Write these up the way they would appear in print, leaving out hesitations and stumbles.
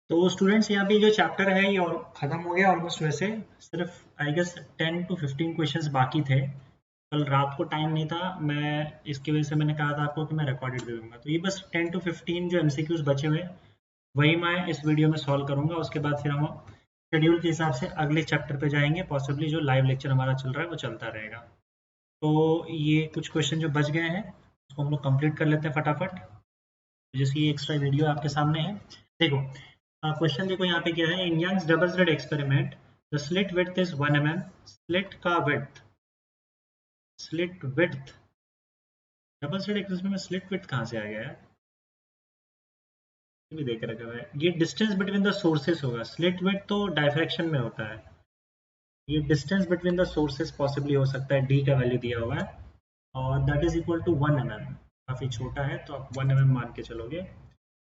तो स्टूडेंट्स यहाँ पे जो चैप्टर है ये और खत्म हो गया ऑलमोस्ट। वैसे सिर्फ आई गेस 10 to 15 क्वेश्चंस बाकी थे। कल रात को टाइम नहीं था, मैं इसकी वजह से मैंने कहा था आपको कि मैं रिकॉर्डेड दे दूंगा। तो ये बस 10 to 15 जो एमसीक्यूज बचे हुए वही मैं इस वीडियो में सॉल्व करूंगा। उसके बाद फिर हम शेड्यूल के हिसाब से अगले चैप्टर पे जाएंगे। पॉसिबली जो लाइव लेक्चर हमारा चल रहा है वो चलता रहेगा। तो ये कुछ क्वेश्चन जो बच गए हैं उसको हम लोग कंप्लीट कर लेते हैं फटाफट। जैसे ये एक्स्ट्रा वीडियो आपके सामने है, देखो। क्वेश्चन देखो यहाँ पे क्या है। In Young's double slit experiment the slit width is 1 mm। Slit का width, slit width, double slit experiment में स्लिट विड्थ कहाँ से आ गया है? ये भी देख रखा है। ये डिस्टेंस बिटवीन द सोर्सेस होगा। स्लिट विड्थ तो डायफ्रैक्शन में होता है। ये distance between the sources possibly हो सकता है। डी का वैल्यू दिया हुआ है और that is equal to 1 mm। काफी छोटा है तो आप 1 mm मान के चलोगे।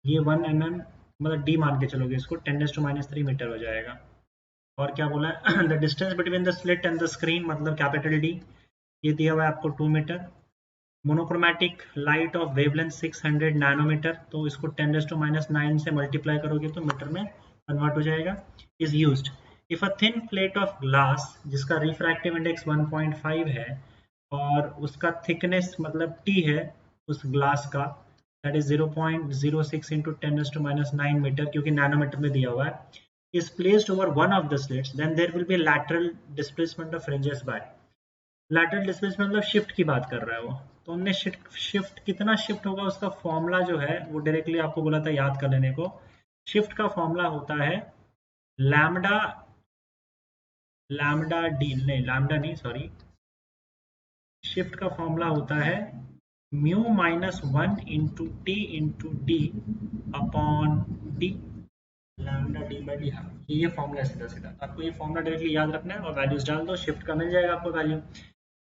ये 1 mm मतलब डी मान के चलोगे, इसको 10⁻³ मीटर हो जाएगा। और क्या बोला है the distance between the slit and the screen मतलब कैपिटल डी, ये दिया हुआ है आपको 2 metre. Monochromatic light of wavelength 600 nanometre, तो इसको 10⁻⁹ से मल्टीप्लाई करोगे तो मीटर में कन्वर्ट हो जाएगा। Is used if a thin plate of glass जिसका रिफ्रैक्टिव इंडेक्स 1.5 है और उसका थिकनेस मतलब टी है उस ग्लास का, दैट इज 0.06 इंटू 10⁻⁹ मीटर, क्योंकि नैनोमीटर में दिया हुआ है, is placed over one of the slits, then there will be lateral displacement of fringes by। lateral displacement मतलब शिफ्ट की बात कर रहा है वो। तो हमने शिफ्ट कितना शिफ्ट होगा उसका फॉर्मूला जो है वो डायरेक्टली आपको बोला था याद कर लेने को। शिफ्ट का फॉर्मूला होता है लैम्डा, लैम्डा डी नहीं, लैम्डा नहीं सॉरी, शिफ्ट का फॉर्मूला होता है mu minus 1 into T into D upon D, lambda D by D. हाँ, ये फॉर्मूला है सीधा सीधा। तो आपको ये फॉर्मूला डायरेक्टली याद रखना है और वैल्यूज डाल दो, शिफ्ट का मिल जाएगा आपको value.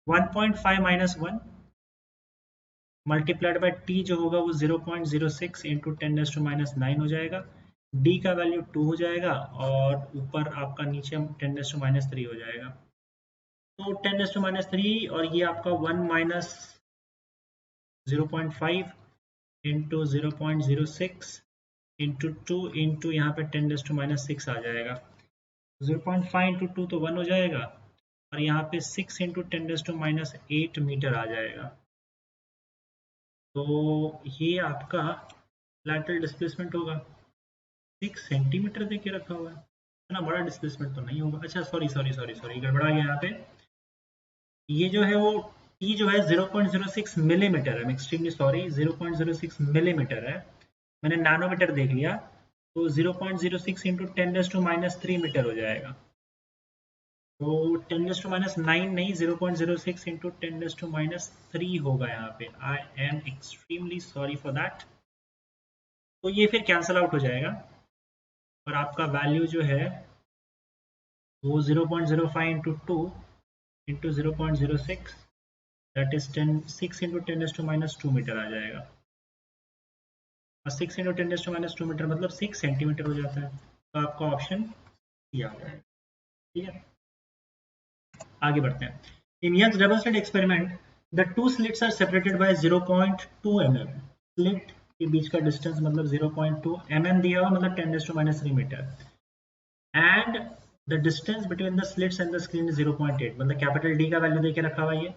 1.5 minus 1 multiplied by T जो होगा वो 0.06 इंटू 10⁻⁹ हो जाएगा। डी का वैल्यू 2 हो जाएगा और ऊपर आपका नीचे 10⁻³ हो जाएगा। तो 10⁻³ और ये आपका 1 माइनस 0.5 इंटू 0.06 इंटू 2 इंटू यहाँ पे 10⁻⁶ आ जाएगा। 0.5 इंटू 2 तो 1 हो जाएगा और यहाँ पे 6 इंटू 10⁻⁸ मीटर आ जाएगा। तो ये आपका लैटरल डिस्प्लेसमेंट होगा। 6 सेंटीमीटर दे के रखा हुआ है, इतना बड़ा डिस्प्लेसमेंट तो नहीं होगा। अच्छा सॉरी सॉरी सॉरी सॉरी, गड़बड़ा गया यहाँ पे। ये जो है वो टी जो है 0.06 मिलीमीटर है। मैं एक्सट्रीमली सॉरी, 0.06 मिलीमीटर है। मैंने नैनोमीटर देख लिया, तो 0.06 इंटू 10⁻³ मीटर हो जाएगा। तो 10⁻⁹ नहीं, 0.06 इंटू 10⁻³ होगा यहाँ पे। I am extremely sorry for that. तो ये फिर कैंसल आउट हो जाएगा और आपका वैल्यू जो है वो 0.05 into 2 into 0.06 that is 6 into 10⁻² metre आ जाएगा। और 6 इंटू 10⁻² मीटर मतलब 6 सेंटीमीटर हो जाता है। तो आपका ऑप्शन सी आ जाएगा। ठीक है, आगे बढ़ते हैं। In Young's double slit experiment the two slits are separated by 0.2 mm। Slit के बीच का डिस्टेंस मतलब 0.2 mm दिया हुआ, मतलब 10⁻³ metre. And the distance between the slits and the screen 0.8, मतलब कैपिटल डी का वैल्यू देके रखा हुआ है।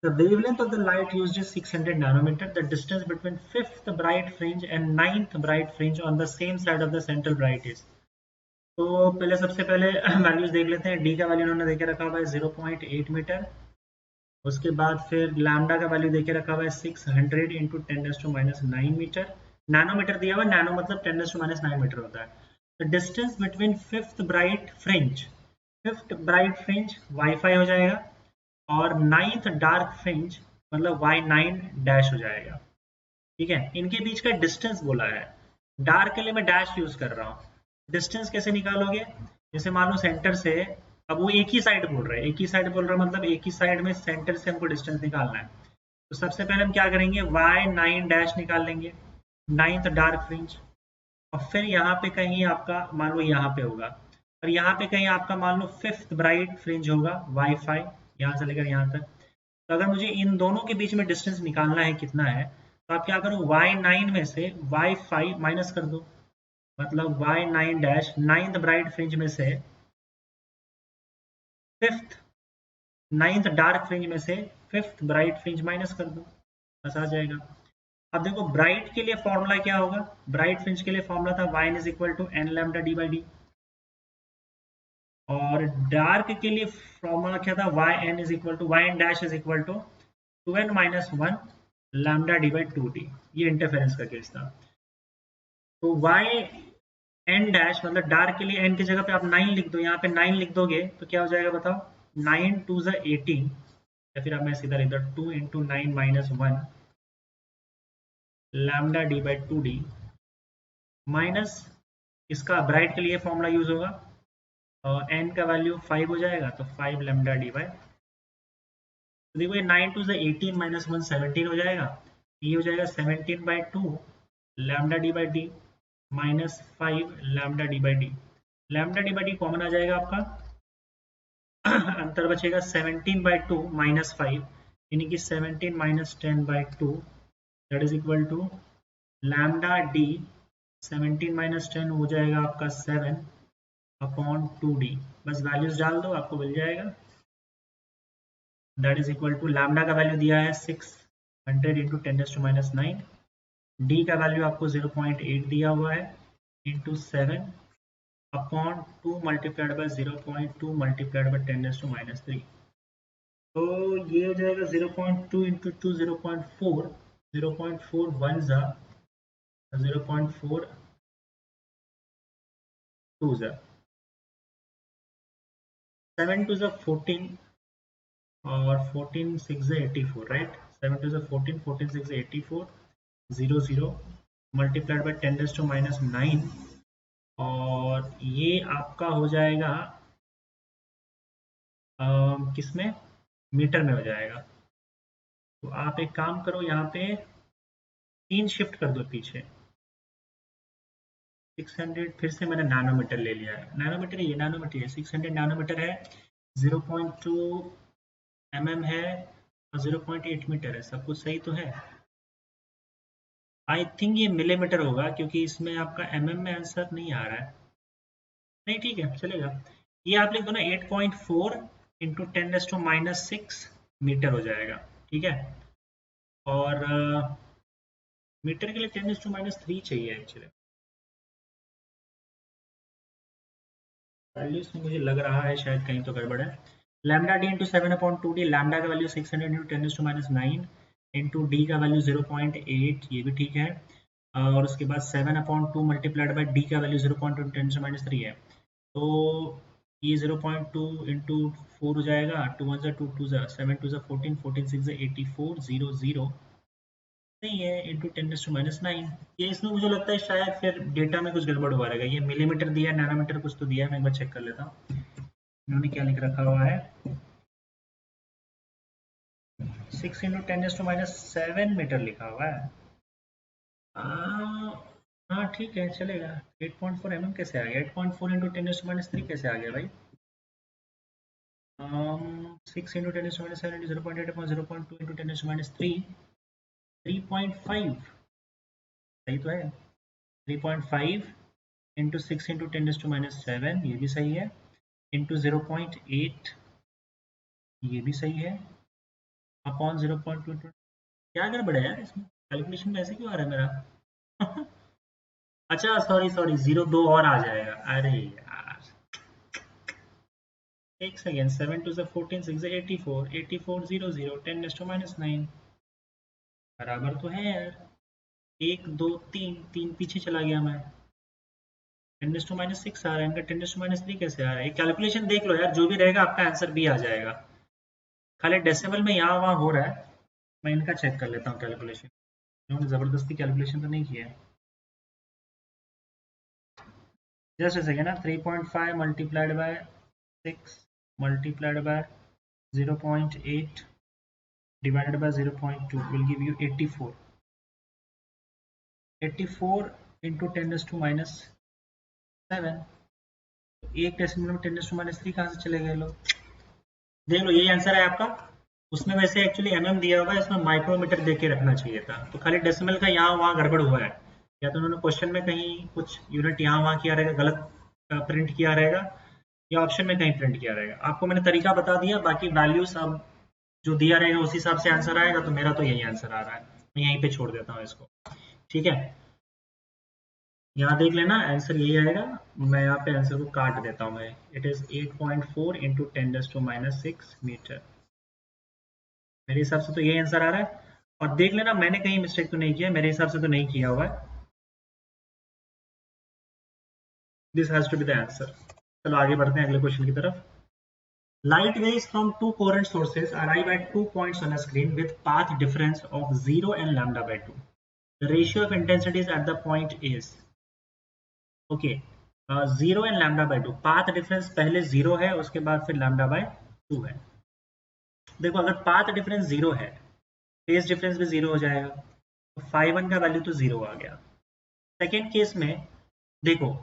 The wavelength of the light used is 600 nanometer. The distance between fifth bright fringe and ninth bright fringe on the same side of the central bright is। तो पहले सबसे पहले वैल्यूज देख लेते हैं। डी का वैल्यू उन्होंने देके रखा हुआ है 0.8 मीटर। उसके बाद फिर लैम्डा का वैल्यू देके रखा हुआ है 600 इंटू 10⁻⁹ मीटर। नैनोमीटर दिया हुआ है, नैनो मतलब 10⁻⁹ मीटर होता है। The distance between fifth bright fringe, fifth bright fringe wifi हो जाएगा और नाइन्थ डार्क फ्रिंज मतलब y9 डैश हो जाएगा। ठीक है, इनके बीच का डिस्टेंस बोला है। डार्क के लिए मैं डैश यूज कर रहा हूँ। डिस्टेंस कैसे निकालोगे? जैसे मान लो सेंटर से, अब वो एक ही साइड बोल रहा है, एक ही साइड बोल रहा है मतलब एक ही साइड में सेंटर से हमको डिस्टेंस निकालना है। तो सबसे पहले हम क्या करेंगे, y9 डैश निकाल लेंगे, नाइन्थ डार्क फ्रिंज। और फिर यहाँ पे कहीं आपका मान लो यहाँ पे होगा और यहाँ पे कहीं आपका मान लो फिफ्थ ब्राइट फ्रिंज होगा y5, यहाँ से लेकर यहाँ तक। तो अगर मुझे इन दोनों के बीच में डिस्टेंस निकालना है कितना है, तो आप क्या करो y9 में से y5 माइनस कर दो। मतलब y9 dash ninth bright fringe में से फिफ्थ, नाइन्थ डार्क फ्रिंज में से फिफ्थ ब्राइट फ्रिंज माइनस कर दो, बस आ जाएगा। अब देखो ब्राइट के लिए फॉर्मूला क्या होगा, ब्राइट फ्रिंज के लिए फॉर्मूला था y is equal to n lambda D by D, और डार्क के लिए फॉर्मूला क्या था, y n is equal to y n dash is equal to 2n minus 1 lambda D by 2d। ये interference का केस था। तो y n डैश मतलब डार्क के लिए n की जगह पे आप 9 लिख दो, यहाँ पे 9 लिख दोगे तो क्या हो जाएगा बताओ, 9 टू ज़ 18, या फिर अब मैं सीधा लिख दो 2 into 9 minus 1 lambda D by 2d minus इसका ब्राइट के लिए फॉर्मूला यूज होगा, और n का वैल्यू 5 हो जाएगा तो 5 लैम्डा डी बाई, तो देखो ये 9 टू ज़ 18 माइनस 1 17 हो जाएगा, ये हो जाएगा 17 by 2 lambda D by D minus 5 lambda D by D. Lambda D by D common आ जाएगा आपका, अंतर बचेगा 17 बाई 2 माइनस 5, यानी कि 17 minus 10 by 2 that is equal to lambda D 17 minus 10 हो जाएगा आपका 7 अपॉन 2d। बस वैल्यूज डाल दो आपको मिल जाएगा, that is equal to lambda का वैल्यू दिया है 600 इंटू 10⁻⁹, डी का वैल्यू आपको 0.8 दिया हुआ है into 7 upon 2 multiplied bye 0.2 multiplied by 10⁻3। तो ये हो जाएगा 0.2 इंटू 2 0.4, 0.4 वन ज़ा 0.4 टू ज़ा 7 टू ज़ा 14 और 14 6 ज़ा 84, राइट। 7 टू ज़ा 14, 14 6 ज़ा 84, 0 0 मल्टीप्लाइड बाय 10⁻⁹, और ये आपका हो जाएगा किसमें, मीटर में हो जाएगा। तो आप एक काम करो, यहाँ पे 3 शिफ्ट कर दो पीछे, 600 फिर से मैंने नैनोमीटर ले लिया है, नैनोमीटर ये नैनोमीटर है, 600 नैनोमीटर है, 0.2 mm है और 0.8 मीटर है, सब कुछ सही तो है। आई थिंक ये मिलीमीटर होगा क्योंकि इसमें आपका mm में आंसर नहीं आ रहा है, नहीं ठीक है चलेगा। ये आप लिख दो ना 8.4 इंटू 10⁻⁻6 मीटर हो जाएगा, ठीक है। और मीटर के लिए 10⁻³ चाहिए एक्चुअली, वैल्यूज में मुझे लग रहा है शायद कहीं तो गड़बड़ है। Lambda D into 7/2d, lambda का वैल्यू 600 इंटू 10⁻⁹ इंटू डी का वैल्यू 0.8, ये भी ठीक है। और उसके बाद 7/2 मल्टीप्लाइड बाई डी का वैल्यू 0.2 10⁻³ है, तो ये 0.2 इंटू 4 हो जाएगा, 2 1 2 2 7 2 14 14 6 84 0 0 नहीं है इंटू 10⁻⁹। ये इसमें मुझे लगता है शायद फिर डेटा में कुछ गड़बड़ हुआ रहेगा, ये मिलीमीटर दिया है, नैनोमीटर कुछ तो दिया है, मैं एक बार चेक कर लेता हूँ इन्होंने क्या लिख रखा हुआ है। 6 इंटू 10⁻⁷ मीटर लिखा हुआ है। हाँ ठीक है चलेगा। 8.4 mm कैसे आ गया, 8.4 इंटू 10⁻³ कैसे आ गया भाई। 6 इंटू 10⁻⁷ इंटू 0.8 अपॉन 0.2 इंटू 10⁻³ 3.5 सही तो है। 3.5 इंटू 6 इंटू 10⁻⁷ ये भी सही है, इंटू 0.8 ये भी सही है, अपॉन 0.2 क्या गड़बड़ है यार इसमें, कैलकुलेशन में ऐसे क्यों आ रहा है मेरा। अच्छा सॉरी सॉरी 0 2 और आ जाएगा, अरे यार एक सेकेंड, 7 2 14 6 84 84 0 0 10⁻⁹ बराबर तो है यार, 1 2 3 3 पीछे चला गया मैं, 10⁻⁶ आ रहा है, इनका 10⁻³ कैसे आ रहा है, कैलकुलेशन देख लो यार, जो भी रहेगा आपका आंसर भी आ जाएगा, खाली डेसिमल में यहाँ वहाँ हो रहा है। मैं इनका चेक कर लेता हूँ कैलकुलेशन, इन्होंने जबरदस्ती कैलकुलेशन तो नहीं किया है। Just a second, 3.5 multiplied by 6 multiplied by 0.8 divided by 0.2 will give you 84 into 10⁻⁷। एक डेसिमल में 10⁻³ कहाँ से चले गए लोग, देख लो यही आंसर है आपका। उसमें वैसे एक्चुअली mm दिया हुआ है, इसमें माइक्रोमीटर देख के रखना चाहिए था, तो खाली डेसिमल का यहाँ वहाँ गड़बड़ हुआ है, या तो उन्होंने क्वेश्चन में कहीं कुछ यूनिट यहाँ वहाँ किया रहेगा, गलत प्रिंट किया रहेगा, या ऑप्शन में कहीं प्रिंट किया रहेगा। आपको मैंने तरीका बता दिया, बाकी वैल्यूज अब जो दिया रहेगा उसी हिसाब से आंसर आएगा। तो मेरा तो यही आंसर आ रहा है, मैं यहीं पे छोड़ देता हूँ इसको। ठीक है, यहाँ देख लेना आंसर यही आएगा। मैं यहाँ पे आंसर को काट देता हूँ मैं। It is 8.4 into 10⁻⁶ metre. मेरे हिसाब से तो यही आंसर आ रहा है। और देख लेना मैंने कहीं मिस्टेक तो नहीं किया, मेरे हिसाब से तो नहीं किया हुआ है। This has to be the answer. चलो आगे बढ़ते हैं अगले क्वेश्चन की तरफ। Light waves from two coherent sources arrive at 2 points on a screen with path difference of 0 and lambda by 2. The ratio of intensities at the point is okay, 0 and lambda by 2. Path difference पहले 0 है, उसके बाद फिर lambda by 2 है। देखो अगर path difference 0 है, phase difference भी 0 हो जाएगा, तो φ1 का वैल्यू तो 0 आ गया। सेकेंड केस में देखो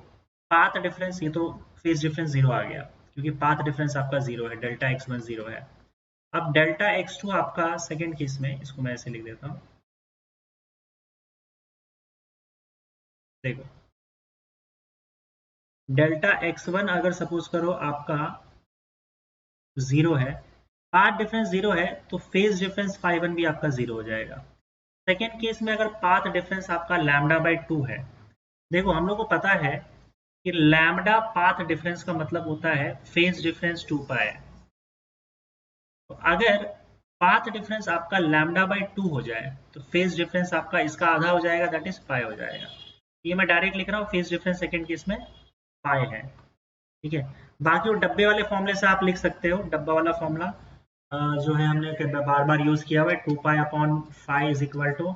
पाथ डिफरेंस, ये तो फेज डिफरेंस 0 आ गया क्योंकि पाथ डिफरेंस आपका 0 है, डेल्टा x1 0 है। अब डेल्टा x2 आपका सेकेंड केस में, इसको मैं ऐसे लिख देता हूँ, देखो डेल्टा x1 अगर सपोज करो आपका 0 है, पाथ डिफरेंस 0 है, तो फेज डिफरेंस φ1 भी आपका 0 हो जाएगा। सेकेंड केस में अगर पाथ डिफरेंस आपका लैम्डा बाय 2 है, देखो हम लोग को पता है कि लैम्डा पाथ डिफरेंस का मतलब होता है फेज डिफरेंस 2 पाई। तो अगर पाथ डिफरेंस आपका लैम्डा बाय 2 हो जाए, तो फेज डिफरेंस आपका इसका आधा हो जाएगा, दैट इज पाई हो जाएगा। ये मैं डायरेक्ट लिख रहा हूँ, फेज डिफरेंस सेकेंड केस में पाई है। ठीक है, बाकी वो डब्बे वाले फॉर्मूले से आप लिख सकते हो। डब्बा वाला फॉर्मूला जो है हमने बार बार यूज किया हुआ है, 2 pi upon phi is equal to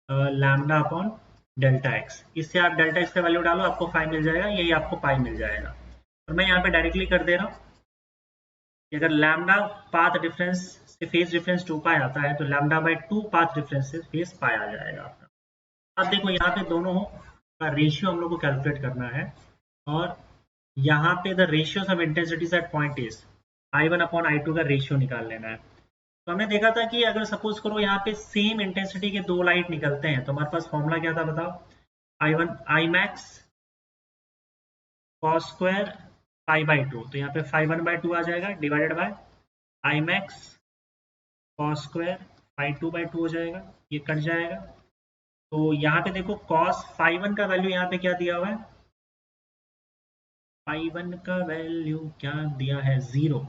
lambda upon delta x. इससे आप डेल्टा एक्स का वैल्यू डालो, आपको फाई मिल जाएगा, यही आपको पाई मिल जाएगा। और मैं यहाँ पे डायरेक्टली कर दे रहा हूँ कि अगर लैम्डा पाथ डिफरेंस से फेज डिफरेंस 2 पाई आता है, तो लैम्डा बाय 2 पाथ डिफरेंस से फेज पाई आ जाएगा आपका। अब देखो यहाँ पे दोनों का रेशियो हम लोग को कैलकुलेट करना है, और यहाँ पे the ratios of intensities at point is I1 upon I2 का रेशियो निकाल लेना है। तो हमने देखा था कि अगर सपोज करो यहाँ पे सेम इंटेंसिटी के दो लाइट निकलते हैं, तो हमारे पास फॉर्मूला क्या था बताओ, I1 I max cos square pi by 2, तो यहाँ पे φ1 बाई 2 आ जाएगा, divided by I max cos square pi 2 by 2 हो जाएगा, ये कट जाएगा। तो यहाँ पे देखो cos φ1 का वैल्यू यहाँ पे क्या दिया हुआ है, φ1 का वैल्यू क्या दिया है, 0।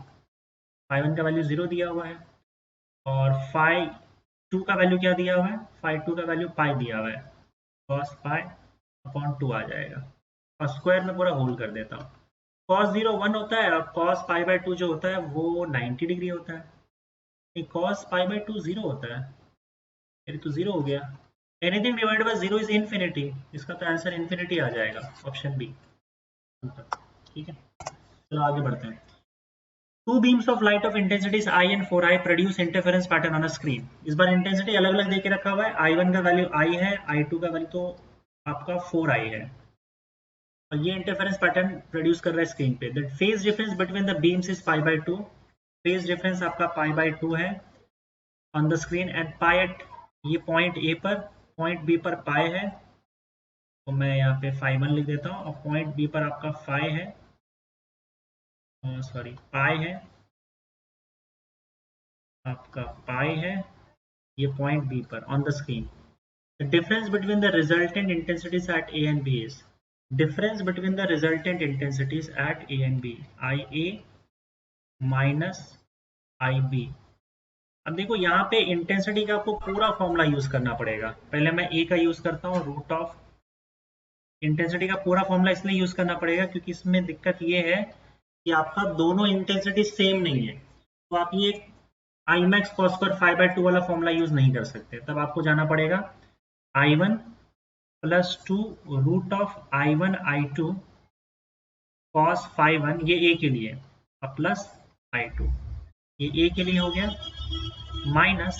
φ1 का वैल्यू 0 दिया हुआ है, और φ2 का वैल्यू क्या दिया हुआ है, φ2 का वैल्यू पाई दिया हुआ है, cos पाई अपॉन 2 आ जाएगा। और स्क्वायर में पूरा होल कर देता हूँ। cos 0 1 होता है, और cos पाई बाई 2 जो होता है वो 90 डिग्री होता है। नहीं, cos पाई बाई 2 0 होता है, मेरी तो 0 हो गया। Anything divided by 0 is infinity, इसका तो आंसर इन्फिनिटी आ जाएगा, ऑप्शन बी। ठीक है, चलो आगे बढ़ते हैं। Two beams of light of intensities I and 4i produce interference pattern on a screen. इस बार इंटेंसिटी अलग अलग देके रखा हुआ है, I1 का वैल्यू I है, I2 का वैल्यू तो आपका 4i है, और ये इंटरफेरेंस पैटर्न प्रोड्यूस कर रहा है स्क्रीन पे। The phase difference between the beams is pi by 2। Phase difference आपका पाई बाई 2 है on the screen, and pi at, ये पॉइंट ए पर, पॉइंट बी पर पाई है, तो मैं यहाँ पे φ1 लिख देता हूँ, और पॉइंट बी पर आपका फाई है, सॉरी पाई है, आपका पाई है, ये पॉइंट बी पर on the screen. The difference between the resultant intensities at A and B is difference between the resultant intensities at A and B, IA minus IB। अब देखो यहाँ पे इंटेंसिटी का आपको पूरा फॉर्मूला यूज करना पड़ेगा। पहले मैं A का यूज करता हूँ, रूट ऑफ इंटेंसिटी का पूरा फॉर्मूला इसलिए यूज करना पड़ेगा क्योंकि इसमें दिक्कत ये है कि आपका दोनों इंटेंसिटी सेम नहीं है, तो आप ये I max cos square 5/2 वाला फॉर्मूला यूज नहीं कर सकते। तब आपको जाना पड़ेगा I1 plus 2 root of I1 I2 cos φ1, ये A के लिए, और प्लस I2, ये A के लिए हो गया, minus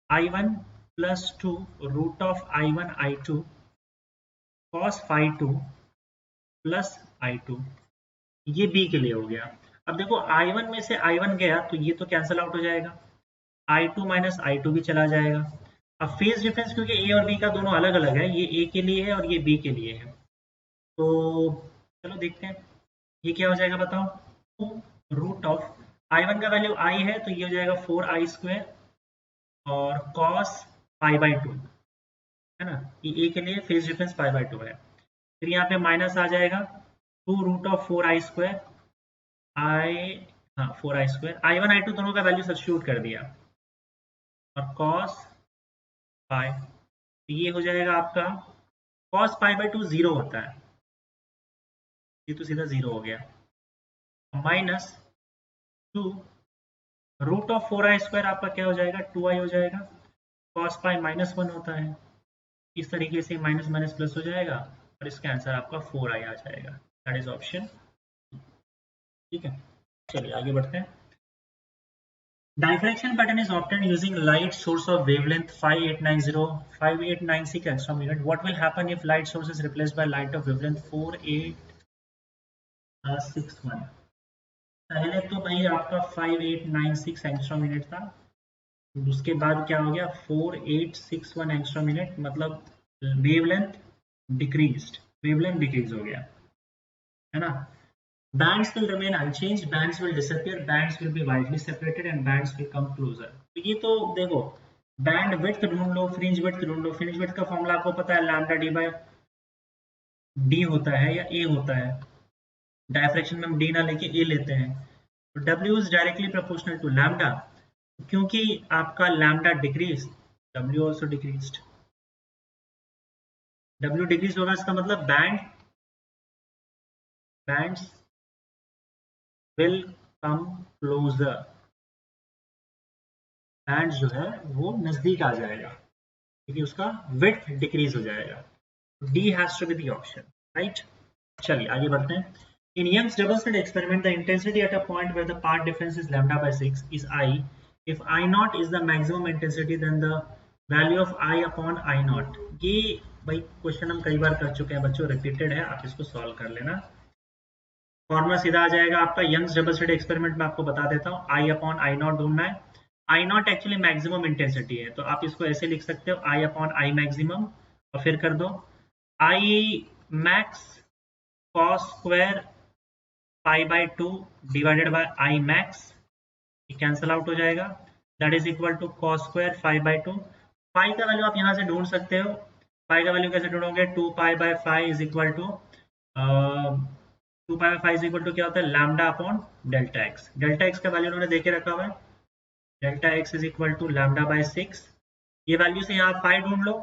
I1 plus 2 root of I1 I2 cos φ2 plus I2, ये B के लिए हो गया। अब देखो I1 में से I1 गया तो ये तो कैंसिल आउट हो जाएगा, I2 माइनस I2 भी चला जाएगा, अब फेज डिफरेंस क्योंकि ए और बी का दोनों अलग अलग है, ये ए के लिए है और ये बी के लिए है, तो चलो देखते हैं ये क्या हो जाएगा बताओ। Two root of I one का वैल्यू आई है तो ये हो जाएगा 4i² और कॉस पाई बाई 2, है ना, ये ए के लिए फेज डिफरेंस पाई बाई 2 है। फिर यहाँ पे माइनस आ जाएगा 2√4i², आई, हाँ 4i², i1 i2 दोनों का वैल्यू सब्स्टिट्यूट कर दिया और कॉस पाई, तो ये हो जाएगा आपका कॉस पाई बाई 2 0 होता है, ये तो सीधा 0 हो गया, माइनस 2√4i² आपका क्या हो जाएगा 2i हो जाएगा, कॉस पाई -1 होता है, इस तरीके से माइनस माइनस प्लस हो जाएगा और इसका आंसर आपका 4i आ जाएगा, दैट इज ऑप्शन। ठीक है, चलिए आगे बढ़ते हैं। Diffraction pattern is obtained using light source of wavelength 5896 angstrom unit. What will happen if light source is replaced by light of wavelength 4861? पहले तो भाई आपका 5896 एंगस्ट्रॉम यूनिट था, उसके बाद क्या हो गया 4861 एंगस्ट्रॉम यूनिट, मतलब वेवलेंथ डिक्रीज हो गया, है ना। Bands will remain unchanged, bands will disappear, bands will be widely separated and bands will come closer. तो ये तो देखो, बैंड विड्थ ढूंढ लो, फ्रिंज विड्थ ढूंढ लो, फ्रिंज विड्थ का फॉर्मूला आपको पता है लैम्डा डी बाय डी होता है या ए होता है, डायफ्रैक्शन में हम डी ना लेके ए लेते हैं, तो W is directly proportional to lambda, क्योंकि आपका lambda decrease, W also decreased, W decrease होगा इसका मतलब bands will come closer, band जो है वो नजदीक आ जाएगा क्योंकि उसका विड्थ डिक्रीज हो जाएगा, D has to be the option, right. चलिए आगे बढ़ते हैं। In Young's double slit experiment the intensity at a point where the path difference is lambda by 6 is I, if I not is the maximum intensity then the value of I upon I not. ये भाई question हम कई बार कर चुके हैं बच्चों, repeated है, आप इसको सॉल्व कर लेना। फॉर्मूला सीधा आ जाएगा आपका, यंग्स डबल स्लिट एक्सपेरिमेंट में आपको बता देता हूँ, आई अपॉन आई नॉट ढूंढना है, आई नॉट एक्चुअली मैक्सिमम इंटेंसिटी है, तो आप इसको ऐसे लिख सकते हो आई अपॉन आई मैक्सिमम और फिर कर दो I max cos square pi by 2 divided by I max, ये कैंसिल आउट हो जाएगा, that is equal to cos square 5 by 2। Pi का वैल्यू आप यहाँ से ढूंढ सकते हो, पाई का वैल्यू कैसे ढूंढोगे, 2 pi by 5 is equal to 2 pi by 5 is equal to क्या होता है lambda upon delta x, delta x का वैल्यू उन्होंने देके रखा हुआ है, delta x is equal to lambda by 6, ये वैल्यू से यहाँ 5 ढूंढ लो,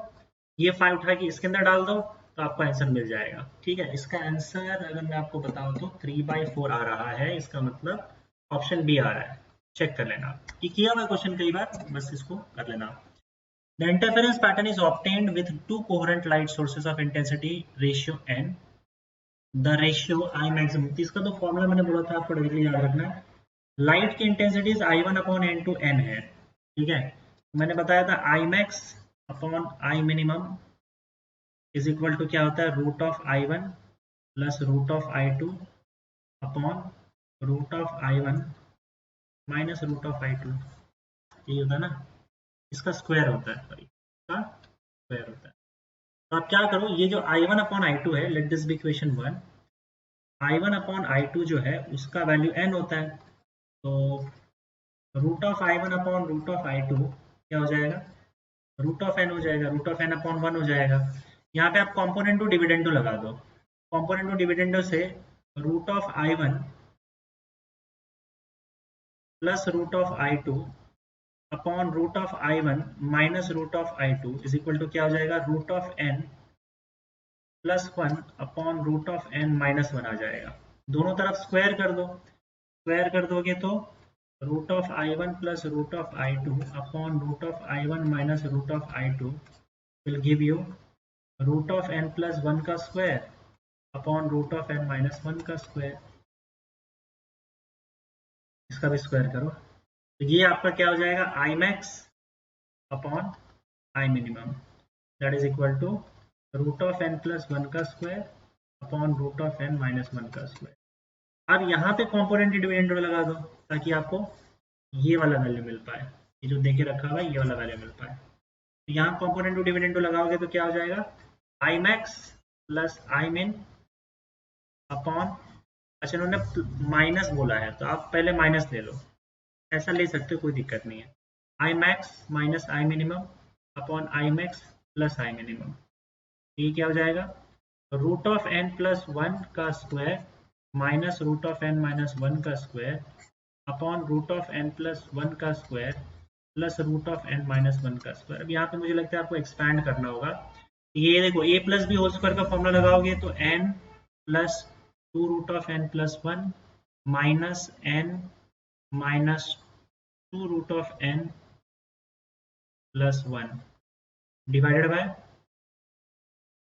ये 5 उठा के इसके अंदर डाल दो तो आपको आंसर मिल जाएगा। ठीक है, इसका आंसर अगर मैं आपको बताऊं तो 3/4 आ रहा है, इसका मतलब ऑप्शन बी आ रहा है, चेक कर लेना, ये किया हुआ क्वेश्चन कई बार, बस इसको कर लेना। The interference pattern is obtained with two coherent light sources of intensity ratio n, the ratio I maximum, तो इसका तो फॉर्मूला मैंने बोला था आपको डायरेक्टली याद रखना है, लाइट की intensity I1 upon n to n है, ठीक है, मैंने बताया था I max अपॉन I minimum is equal to क्या होता है root of I1 plus root of I2 upon root of I1 minus root of I2, यही होता है ना, इसका स्क्वायर होता है, सॉरी इसका स्क्वायर होता है। तो आप क्या करो, ये जो I1 अपॉन I2 है, let this be equation 1, I1 upon I2 जो है उसका वैल्यू n होता है, तो root of I1 upon root of I2 क्या हो जाएगा, रूट ऑफ n हो जाएगा, रूट ऑफ n अपॉन 1 हो जाएगा, यहाँ पे आप कॉम्पोनेंटो डिविडेंडो लगा दो, कॉम्पोनेंटो डिविडेंडो से root of I1 plus root of I2 upon root of I1 minus root of I2 is equal to क्या हो जाएगा root of n plus 1 upon root of n minus 1 आ जाएगा, दोनों तरफ स्क्वायर कर दो, स्क्वायर कर दोगे तो root of I1 plus root of I2 upon root of I1 minus root of I2 will give you root of n plus 1 का square upon root of n minus 1 का स्क्वायर, इसका भी square करो, तो ये आपका क्या हो जाएगा I max upon I minimum that is equal to root of n plus 1 का square upon root of n minus 1 का स्क्वायर। अब यहाँ पे कॉम्पोनेंट डिविडेंड लगा दो ताकि आपको ये वाला वैल्यू मिल पाए, ये जो देके रखा हुआ है ये वाला वैल्यू मिल पाए, यहाँ कॉम्पोनेंट टू डिविडेंड लगाओगे तो क्या हो जाएगा, आई मैक्स प्लस आई मिन अपॉन, अच्छा इन्होंने माइनस बोला है तो आप पहले माइनस ले लो, ऐसा ले सकते हो, कोई दिक्कत नहीं है। I max minus I minimum upon I max plus I minimum, ये क्या हो जाएगा, root of N plus one का square minus root of N minus one का square upon root of N plus one का square plus root of N minus one का square. अब यहाँ पे मुझे लगता है आपको एक्सपैंड करना होगा। ये देखो A plus B whole square का फॉर्मूला लगाओगे तो n plus two root of N plus one minus n minus two root of N plus one divided by,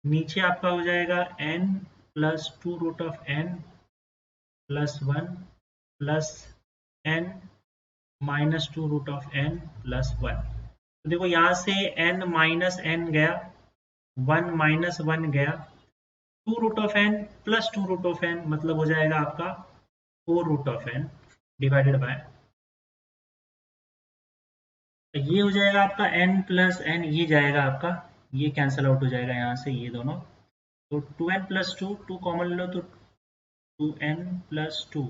नीचे आपका हो जाएगा n plus two root of N plus one plus n minus two root of N plus one. तो देखो यहाँ से n minus n गया, one minus one गया, two root of N plus two root of n मतलब हो जाएगा आपका four root of n divided by, ये हो जाएगा आपका n प्लस एन, ये जाएगा आपका, ये कैंसिल आउट हो जाएगा यहाँ से ये दोनों, तो two N plus two, two common लो तो two N plus two,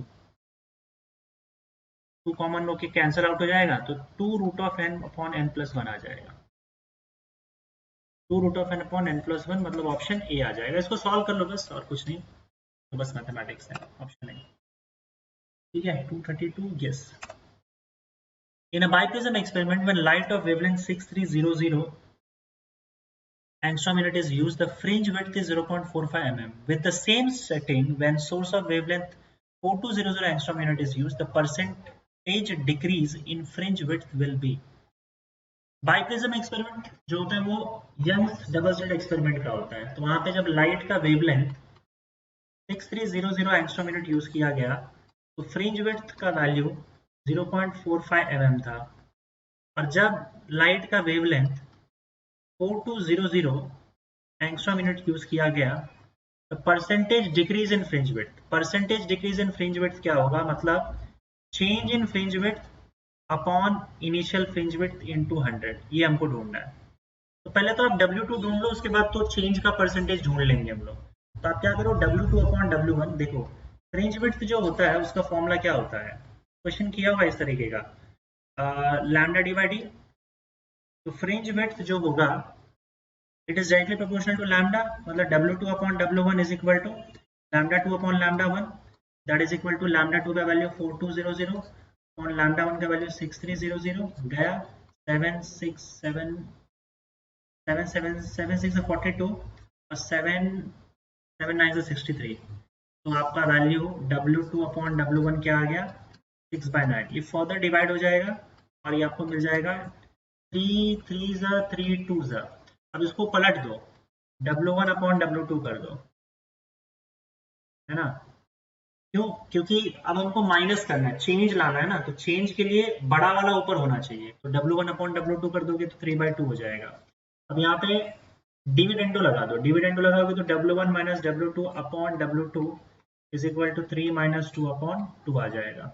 two common लो के कैंसिल आउट हो जाएगा तो two root of N upon N plus one आ जाएगा, two root of N upon N plus one मतलब ऑप्शन ए आ जाएगा। इसको सॉल्व कर लो बस, और कुछ नहीं, तो बस मैथमेटिक्स है, ऑप्शन ए। ठीक है 232, yes. In a biprism experiment, when light of wavelength 6300 angstrom unit is used, the fringe width is 0.45 mm. With the same setting, when source of wavelength 4200 angstrom unit is used, the percentage decrease in fringe width will be. Biprism experiment जो होता है वो Young's double slit experiment का होता है, तो वहां पे जब लाइट का वेवलेंथ 6300 एंगस्ट्रॉम यूनिट यूज किया गया तो फ्रिंज विड्थ का वैल्यू 0.45 mm था, और जब लाइट का वेवलेंथ 4200 एंगस्ट्रॉम यूनिट यूज किया गया तो percentage decrease in fringe width, percentage decrease in fringe width क्या होगा, मतलब चेंज इन fringe width upon initial fringe width into 100, ये हमको ढूंढना है। तो पहले तो आप W2 ढूंढ लो, उसके बाद तो चेंज का परसेंटेज ढूंढ लेंगे हम लोग। तो आप क्या करो, W2 अपॉन W1, देखो फ्रिंज विड्थ जो होता है उसका फॉर्मूला क्या होता है, क्वेश्चन किया हुआ इस तरीके का, लैम्डा डी बाई डी, तो फ्रिंज विड्थ जो होगा it is directly proportional to lambda, मतलब W2 upon W1 is equal to lambda 2 upon lambda 1, that is equal to lambda 2 का वैल्यू 4200 और लैम्डा 1 का वैल्यू 6300 गया, 767 7 42 और 7 9 63, तो आपका वैल्यू W2 अपॉन W1 क्या आ गया 6/9, ये फर्दर डिवाइड हो जाएगा और ये आपको मिल जाएगा 3 3 3 2। अब इसको पलट दो, W1 अपॉन W2 कर दो, है ना, क्यों, क्योंकि अब हमको माइनस करना है, चेंज लाना है ना, तो चेंज के लिए बड़ा वाला ऊपर होना चाहिए, तो W1 अपॉन W2 कर दोगे तो 3/2 हो जाएगा। अब यहाँ पे डिविडेंडो लगा दो, डिविडेंडो लगाओगे तो W1 minus W2 upon W2 is equal to 3 minus 2 upon 2 आ जाएगा।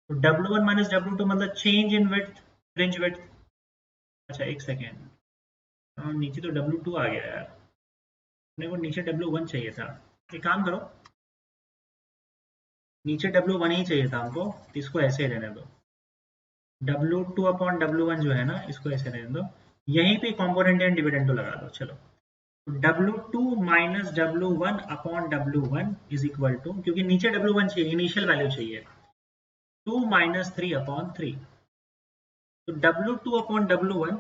तो W1 माइनस W2 मतलब change in width, fringe width. अच्छा एक सेकेंड, नीचे तो W2 आ गया यार, अपने को नीचे W1 चाहिए था, एक काम करो नीचे W1 ही चाहिए था हमको, इसको ऐसे रहने दो, W2 अपॉन W1 जो है ना इसको ऐसे रहने दो, यहीं पे कॉम्पोनेंट एंड डिविडेंडो लगा दो। चलो W2 minus W1 upon W1 is equal to, क्योंकि नीचे W1 चाहिए, इनिशियल वैल्यू चाहिए, 2 माइनस 3 अपॉन 3, तो W2 upon W1,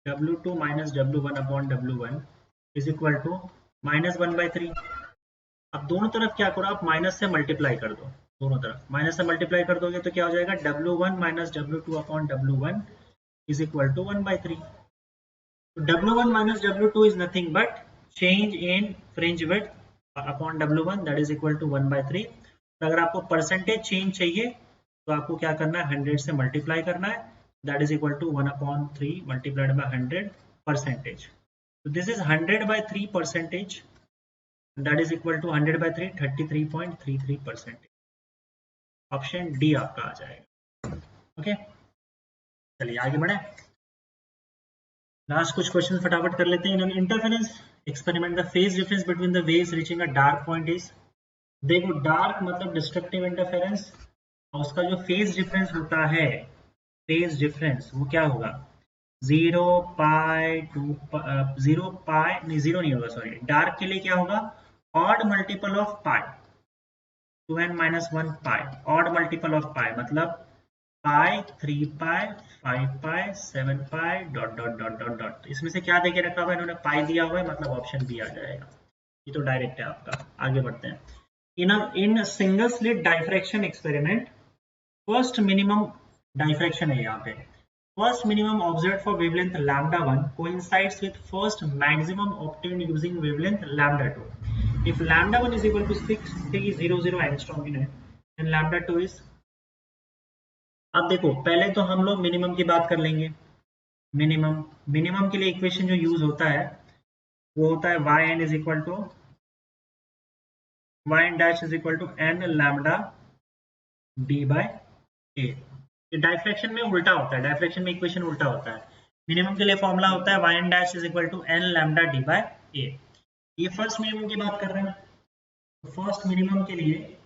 W2 minus W1 upon W1 is equal to -1/3। अब दोनों तरफ क्या करो, आप माइनस से मल्टीप्लाई कर दो, दोनों तरफ माइनस से मल्टीप्लाई कर दोगे तो क्या हो जाएगा, W1 minus W2 upon W1 is equal to 1/3। W1 minus W2 is nothing but change in fringe width upon W1, that is equal to 1/3। तो अगर आपको परसेंटेज चेंज चाहिए तो आपको क्या करना है, 100 से मल्टीप्लाई करना है, that is equal to 1/3 multiplied by 100 percentage। So this is 100/3 percentage, that is equal to 100/3 33.33%। Option D आपका आ जाएगा। ओके चलिए आगे बढ़े। लास्ट कुछ क्वेश्चन फटाफट कर लेते हैं। In interference experiment the phase difference between the waves reaching a dark point is, देखो डार्क मतलब डिस्ट्रक्टिव इंटरफेरेंस, और उसका जो फेज डिफरेंस होता है, फेज डिफरेंस वो क्या होगा, 0 पाई 2, 0 पाई नहीं, 0 नहीं होगा सॉरी, डार्क के लिए क्या होगा, odd multiple of pi, 2n-1 pi, odd multiple of pi मतलब pi, 3 pi, 5 pi, 7 pi, dot dot dot dot dot. इसमें से क्या देके रखा हुआ है, इन्होंने पाई दिया हुआ है, मतलब ऑप्शन बी आ जाएगा। ये तो डायरेक्ट है आपका। आगे बढ़ते हैं। In single slit diffraction experiment, first minimum diffraction है यहाँ पे, first minimum observe for wavelength lambda 1 coincides with first maximum obtained using wavelength lambda 2. If lambda 1 is equal to 6300 angstrom unit, then lambda 2 is, अब देखो पहले तो हम लोग minimum की बात कर लेंगे। मिनिमम, मिनिमम के लिए इक्वेशन जो यूज होता है वो होता है yn is equal to yn dash is equal to n lambda d by a। ये डाइफ्रैक्शन में उल्टा होता है, डाइफ्रैक्शन में इक्वेशन उल्टा होता है। मिनिमम के लिए फॉर्मूला होता है yn dash is equal to n lambda d by a। ये फर्स्ट मिनिमम की बात कर रहे हैं, तो फर्स्ट मिनिमम के लिए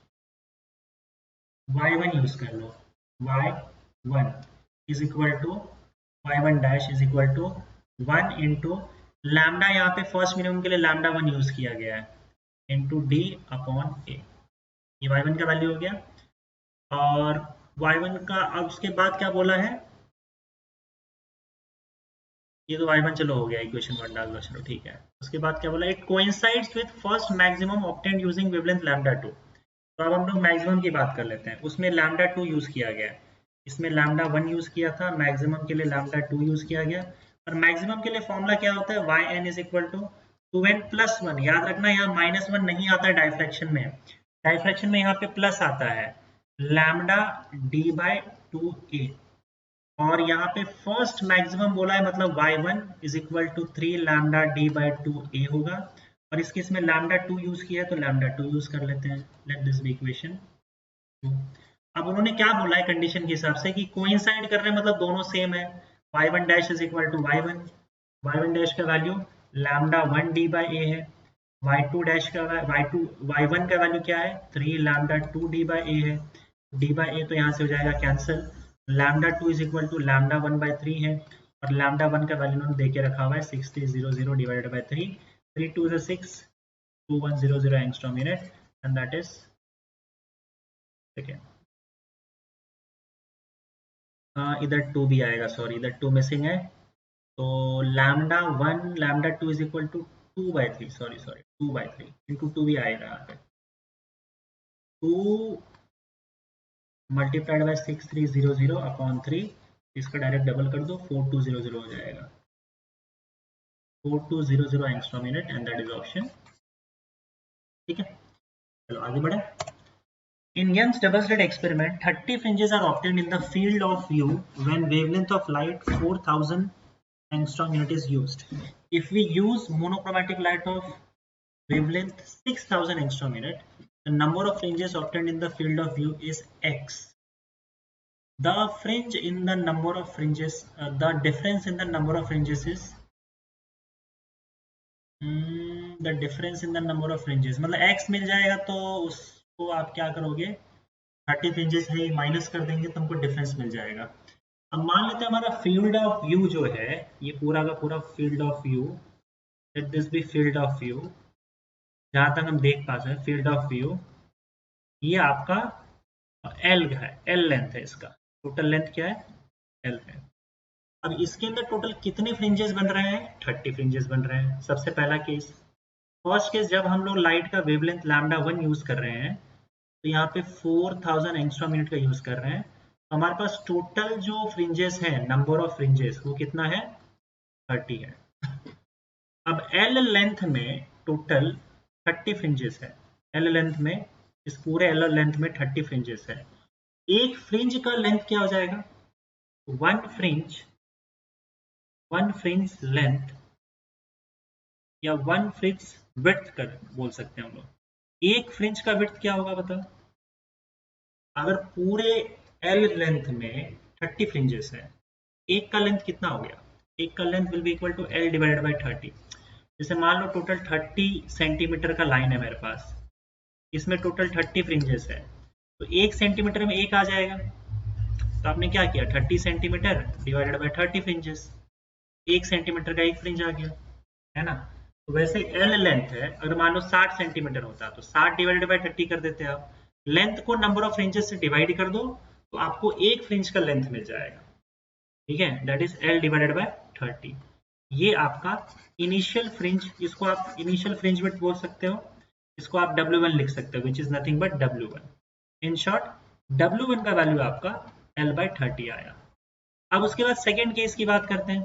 y1 यूज कर लो, y1 is equal to y1 dash is equal to 1 into lambda, यहाँ पे फर्स्ट मिनिमम के लिए लैम्डा 1 यूज किया गया है, इंटू डी अपॉन ए। ये y1 का वैल्यू हो गया, और y1 का अब उसके बाद क्या बोला है, ये तो y1 चलो हो गया, इक्वेशन 1 डाल दो, चलो ठीक है। उसके बाद क्या बोला, it coincides with first maximum obtained using wavelength lambda 2। तो अब हम लोग मैक्सिमम की बात कर लेते हैं, उसमें लैम्डा 2 यूज किया गया है, इसमें लैम्डा 1 यूज किया था, मैक्सिमम के लिए लैम्डा 2 यूज किया गया। और मैक्सिमम के लिए फॉर्मूला क्या होता है, yn is equal to 2n plus 1। याद रखना यहाँ -1 नहीं आता है डाइफ्रैक्शन में, डाइफ्रैक्शन में यहाँ पे प्लस आता है, लैम्डा d बाय 2a। और यहाँ पे फर्स्ट मैक्सिमम बोला है, मतलब y1 is equal to 3 lambda d by 2a होगा। और इस केस में लैम्डा 2 यूज किया है, तो लैम्डा 2 यूज कर लेते हैं, लेट दिस बी इक्वेशन 2। अब उन्होंने क्या बोला है कंडीशन के हिसाब से कि कोइंसाइड कर रहे हैं, मतलब दोनों सेम है, y1 dash is equal to y1, y1 dash का value lambda 1 d by a है, y2 डैश का y1 का वैल्यू क्या है, 3 लैम्डा 2 d बाय a है, d बाय a तो यहाँ से हो जाएगा cancel, lambda 2 is equal to lambda 1 by 3 है, और लैम्डा 1 का वैल्यू उन्होंने देके रखा हुआ है 6300 divided by 3, 3 2 is 6, 2100 angstrom unit, and that is second। इधर 2 भी आएगा, सॉरी इधर 2 मिसिंग है, तो lambda 1 lambda 2 is equal to 2 by 3, sorry 2 by 3 into 2 भी आएगा यहाँ पे, 2 मल्टीप्लाइड बाय 6300 अपॉन 3, इसका डायरेक्ट डबल कर दो, 4200 हो जाएगा, 4200 angstrom unit, and that is option. ठीक है, चलो आगे बढ़े। In Young's double-slit experiment, 30 fringes are obtained in the field of view when wavelength of light 4000 angstrom unit is used. If we use monochromatic light of wavelength 6000 angstrom unit, the number of fringes obtained in the field of view is x. The fringe in the number of fringes, the difference in the number of fringes is the difference in the number of fringes, मतलब x मिल जाएगा तो उसको आप क्या करोगे, 30 fringes है minus कर देंगे तो हमको डिफरेंस मिल जाएगा। अब मान लेते हैं हमारा फील्ड ऑफ व्यू जो है, ये पूरा का पूरा field of view, let this be field of view, जहां तक हम देख पा रहे हैं फील्ड ऑफ व्यू, ये आपका L है, L लेंथ है, इसका टोटल लेंथ क्या है, L है। अब इसके अंदर टोटल कितने फ्रिंजेस बन रहे हैं, 30 फ्रिंजेस बन रहे हैं। सबसे पहला केस, फर्स्ट केस, जब हम लोग लाइट का वेवलेंथ लैम्डा 1 यूज कर रहे हैं, तो यहाँ पे 4000 एंगस्ट्रॉम यूनिट का यूज कर रहे हैं, तो हमारे पास टोटल जो फ्रिंजेस है, नंबर ऑफ फ्रिंजेस, वो कितना है, 30 है। अब L लेंथ में टोटल 30 फ्रिंजेस है, L लेंथ में, इस पूरे L लेंथ में 30 फ्रिंजेस है। एक फ्रिंज का लेंथ क्या हो जाएगा, वन फ्रिंज लेंथ या वन फ्रिंज विड्थ कर बोल सकते हैं हम लोग। एक फ्रिंज का विड्थ क्या होगा बताओ, अगर पूरे L लेंथ में 30 फ्रिंजेस है, एक का लेंथ कितना हो गया, एक का length will be equal to L divided by 30। जैसे मान लो टोटल 30 सेंटीमीटर का लाइन है मेरे पास, इसमें टोटल 30 फ्रिंजेस है, तो 1 सेंटीमीटर में एक आ जाएगा। तो आपने क्या किया, 30 centimetre divided by 30 fringes, 1 centimetre का एक फ्रिंज आ गया, है ना। तो वैसे L लेंथ है, अगर मान लो 60 सेंटीमीटर होता तो 60 डिवाइडेड बाई 30 कर देते आप। लेंथ को नंबर ऑफ फ्रिंजेस से डिवाइड कर दो तो आपको एक फ्रिंज का लेंथ मिल जाएगा, ठीक है, that is L divided by 30। ये आपका इनिशियल फ्रिंज, इसको आप इनिशियल फ्रिंज विड्थ बोल सकते हो, इसको आप W1 लिख सकते हो, which is nothing but W1। In short W1 का वैल्यू आपका L बाय 30 आया। अब उसके बाद सेकेंड केस की बात करते हैं।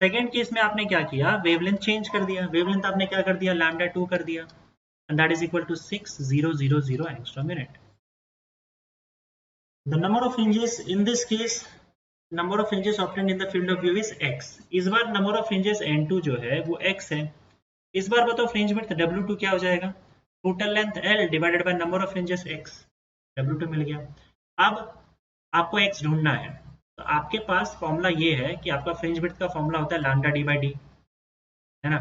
सेकेंड केस में आपने क्या किया, वेवलेंथ चेंज कर दिया, वेवलेंथ आपने क्या कर दिया, λ2 कर दिया, and that is equal to 6000 angstrom unit. The number of fringes in this case, number of fringes obtained in the field of view is x। इस बार number of fringes n2 जो है वो x है। इस बार बताओ फ्रिंज विड्थ W2 क्या हो जाएगा, total length L divided by number of fringes x, W2 मिल गया। अब आपको x ढूंढना है, तो आपके पास फॉर्मूला ये है कि आपका फ्रिंज विड्थ का फॉर्मूला होता है लैम्डा डी बाई डी, है ना,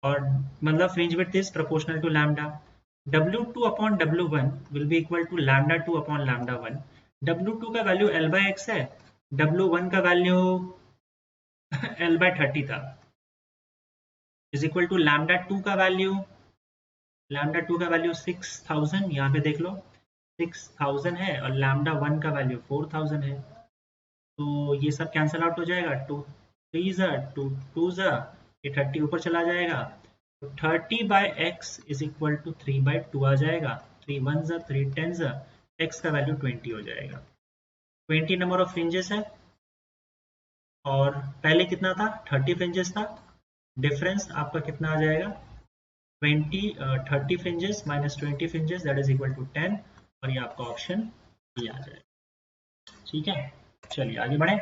और मतलब fringe width is proportional to lambda. W2 upon W1 will be equal to λ2 upon λ1। W2 का वैल्यू L बाय x है, W1 का वैल्यू L बाय 30 था, इज इक्वल टू λ2 का वैल्यू, λ2 का वैल्यू 6000, यहाँ पे देख लो 6000 है, और λ1 का वैल्यू 4000 है, तो ये सब कैंसल आउट हो जाएगा, 2 3 ज़ा 2 2 ज़ा, ये 30 ऊपर चला जाएगा, तो 30 by x is equal to 3 by 2 आ जाएगा, 3 1 ज़ा 3 10 ज़ा, x का वैल्यू 20 हो जाएगा। 20 नंबर ऑफ फ्रिंजेस है, और पहले कितना था, 30 फ्रिंजेस था, डिफरेंस आपका कितना आ जाएगा, 30 fringes minus 20 fringes, that is equal to 10, और ये आपका ऑप्शन ये आ जाएगा, ठीक है। चलिए आगे बढ़े।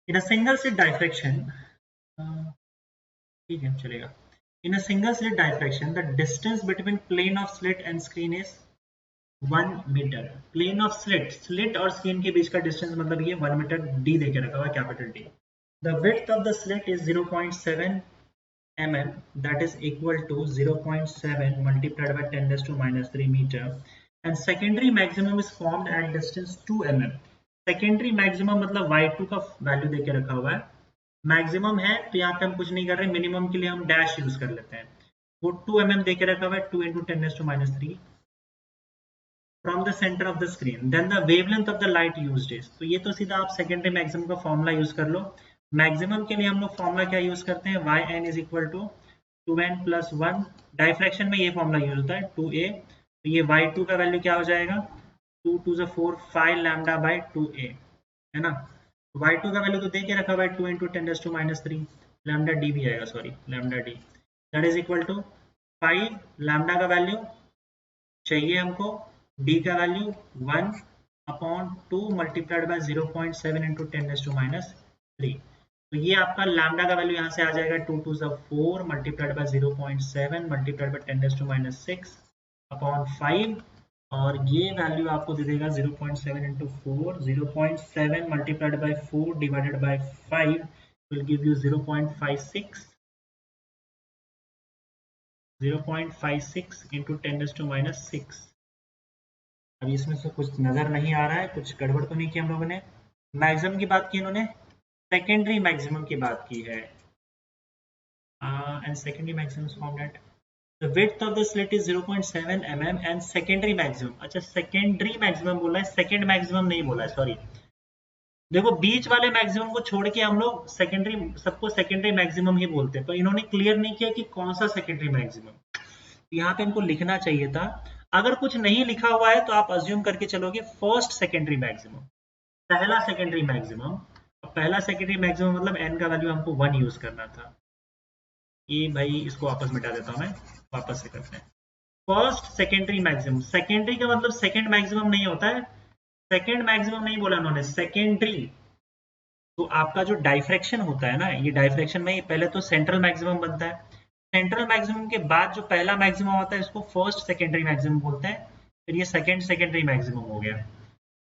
In a single slit diffraction, ठीक है चलेगा। In a single slit diffraction the distance between plane of slit and screen is 1 metre. Plane of slit, slit और स्क्रीन के बीच का डिस्टेंस मतलब ये 1 मीटर डी देके रखा हुआ है, capital D. The width of the slit is 0.7 mm, that is equal to 0.7 multiplied by 10 raised to minus 3 meter, and secondary maximum is formed at distance 2 mm। secondary maximum मतलब y2 का value देके रखा हुआ है, maximum है तो यहाँ पे हम कुछ नहीं कर रहे, मिनिमम के लिए हम डैश यूज कर लेते हैं, वो 2 mm देके रखा हुआ है, 2 into 10 raised to minus 3 from the center of the screen, then the wavelength of the light used is, तो ये तो सीधा आप secondary maximum का फॉर्मूला यूज कर लो। मैक्सिमम के लिए हम लोग फॉर्मूला क्या यूज करते हैं, yn is equal to 2n plus 1, diffraction में ये फॉर्मूला यूज होता है 2a, तो ये y2 का वैल्यू क्या हो जाएगा, 2 2 ज़ा 4 5 लैम्डा बाय 2a, है ना। y2 का वैल्यू तो दे के रखा हुआ है 2 into 10 raised to minus 3, lambda d भी आएगा, sorry lambda d, that is equal to 5 lambda का वैल्यू चाहिए हमको, d का value 1 upon 2 multiplied by 0.7 into 10 raised to minus 3, तो ये आपका लैम्डा का वैल्यू यहाँ से आ जाएगा 2 2 ज़ा 4 multiplied by 0.7 multiplied by 10 raised to minus 6 upon 5, और ये वैल्यू आपको दे देगा 0.7 into 4, 0.7 multiplied by 4 divided by 5 will give you 0.56, 0.56 into 10 raised to minus 6। अभी इसमें से कुछ नजर नहीं आ रहा है, कुछ गड़बड़ तो नहीं की हम लोगों ने। मैक्सिमम की बात की इन्होंने, सेकेंडरी मैक्सिमम की बात की है, and secondary maximum is found at the width of the slit is 0.7 mm and secondary maximum, अच्छा सेकेंडरी मैक्सिमम बोला है, सेकेंड मैक्सिमम नहीं बोला है, सॉरी। देखो बीच वाले मैक्सिमम को छोड़ के हम लोग सेकेंडरी, सबको सेकेंडरी मैक्सिमम ही बोलते हैं, पर इन्होंने क्लियर नहीं किया कि कौन सा सेकेंडरी मैक्सिमम, यहाँ पे इनको लिखना चाहिए था। अगर कुछ नहीं लिखा हुआ है तो आप अज्यूम करके चलोगे फर्स्ट सेकेंडरी मैक्सिमम, पहला सेकेंडरी मैक्सिमम, पहला सेकेंडरी मैक्सिमम मतलब n का वैल्यू हमको 1 यूज करना था। ये भाई इसको वापस मिटा देता हूं मैं, वापस से करते हैं। फर्स्ट सेकेंडरी मैक्सिमम, सेकेंडरी का मतलब सेकेंड मैक्सिमम नहीं होता है, सेकेंड मैक्सिमम नहीं बोला उन्होंने, सेकेंडरी। तो आपका जो डाइफ्रैक्शन होता है ना, ये डाइफ्रैक्शन में पहले तो सेंट्रल मैक्सिमम बनता है, सेंट्रल मैक्सिमम के बाद जो पहला मैक्सिमम होता है इसको फर्स्ट सेकेंडरी मैक्सिमम बोलते हैं, फिर ये सेकेंड सेकेंडरी मैक्सिमम हो गया।